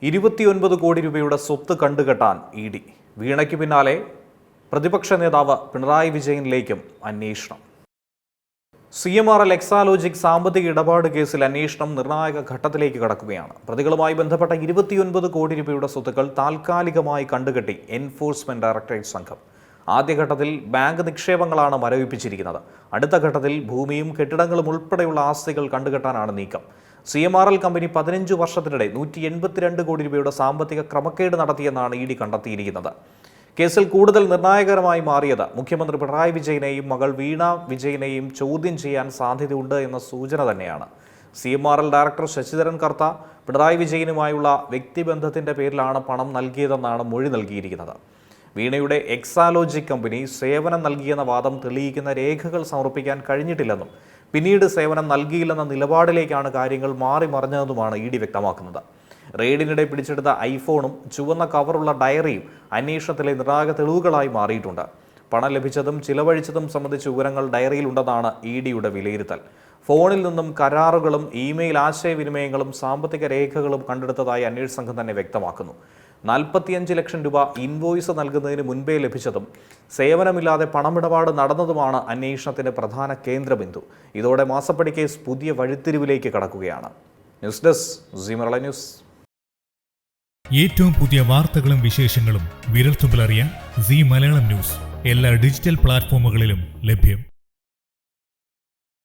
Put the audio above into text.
29 കോടി രൂപയുടെ സ്വത്ത് കണ്ടുകെട്ടാൻ ഇ.ഡി. വീണയ്ക്ക് പിന്നാലെ പ്രതിപക്ഷ നേതാവ് പിണറായി വിജയനിലേക്കും അന്വേഷണം. CMRL എക്സാലോജിക് സാമ്പത്തിക ഇടപാട് കേസിൽ അന്വേഷണം നിർണായക ഘട്ടത്തിലേക്ക് കടക്കുകയാണ്. പ്രതികളുമായി ബന്ധപ്പെട്ട 29 കോടി രൂപയുടെ സ്വത്തുക്കൾ താൽക്കാലികമായി കണ്ടുകെട്ടി എൻഫോഴ്സ്മെന്റ് ഡയറക്ടറേറ്റ് സംഘം. ആദ്യഘട്ടത്തിൽ ബാങ്ക് നിക്ഷേപങ്ങളാണ് മരവിപ്പിച്ചിരിക്കുന്നത്. അടുത്ത ഘട്ടത്തിൽ ഭൂമിയും കെട്ടിടങ്ങളും ഉൾപ്പെടെയുള്ള ആസ്തികൾ കണ്ടുകെട്ടാനാണ് നീക്കം. CMRL കമ്പനി 15 വർഷത്തിനിടെ 182 കോടി രൂപയുടെ സാമ്പത്തിക ക്രമക്കേട് നടത്തിയെന്നാണ് ഇ.ഡി. കണ്ടെത്തിയിരിക്കുന്നത്. കേസിൽ കൂടുതൽ നിർണായകരമായി മാറിയത് മുഖ്യമന്ത്രി പിണറായി വിജയനെയും മകൾ വീണ വിജയനെയും ചോദ്യം ചെയ്യാൻ സാധ്യതയുണ്ട് എന്ന സൂചന തന്നെയാണ്. CMRL ഡയറക്ടർ ശശിധരൻ കർത്ത പിണറായി വിജയനുമായുള്ള വ്യക്തിബന്ധത്തിന്റെ പേരിലാണ് പണം നൽകിയതെന്നാണ് മൊഴി നൽകിയിരിക്കുന്നത്. വീണയുടെ എക്സാലോജിക് കമ്പനി സേവനം നൽകിയെന്ന വാദം തെളിയിക്കുന്ന രേഖകൾ സമർപ്പിക്കാൻ കഴിഞ്ഞിട്ടില്ലെന്നും പിന്നീട് സേവനം നൽകിയില്ലെന്ന നിലപാടിലേക്കാണ് കാര്യങ്ങൾ മാറി മറിഞ്ഞതെന്നുമാണ് ഇ.ഡി. വ്യക്തമാക്കുന്നത്. റെയ്ഡിനിടെ പിടിച്ചെടുത്ത ഐഫോണും ചുവന്ന കവറുള്ള ഡയറിയും അന്വേഷണത്തിലെ നിർണായക തെളിവുകളായി മാറിയിട്ടുണ്ട്. പണം ലഭിച്ചതും ചിലവഴിച്ചതും സംബന്ധിച്ച വിവരങ്ങൾ ഡയറിയിലുണ്ടെന്നാണ് ഇ.ഡിയുടെ വിലയിരുത്തൽ. ഫോണിൽ നിന്നും കരാറുകളും ഇമെയിൽ ആശയവിനിമയങ്ങളും സാമ്പത്തിക രേഖകളും കണ്ടെടുത്തതായി അന്വേഷണ സംഘം തന്നെ വ്യക്തമാക്കുന്നു. 45 ലക്ഷം രൂപ ഇൻവോയ്സ് നൽകുന്നതിന് മുൻപേ ലഭിച്ചതും സേവനമില്ലാതെ പണമിടപാട് നടന്നതുമാണ് അന്വേഷണത്തിന്റെ പ്രധാന കേന്ദ്രബിന്ദു. ഇതോടെ മാസപ്പടി കേസ് പുതിയ വഴിത്തിരിവിലേക്ക് കടക്കുകയാണ്. News desk C Malayalam news. ഏറ്റവും പുതിയ വാർത്തകളും വിശേഷങ്ങളും വിരൽത്തുമ്പിലറിയാൻ സി മലയാളം ന്യൂസ് എല്ലാ ഡിജിറ്റൽ പ്ലാറ്റ്ഫോമുകളിലും ലഭ്യം.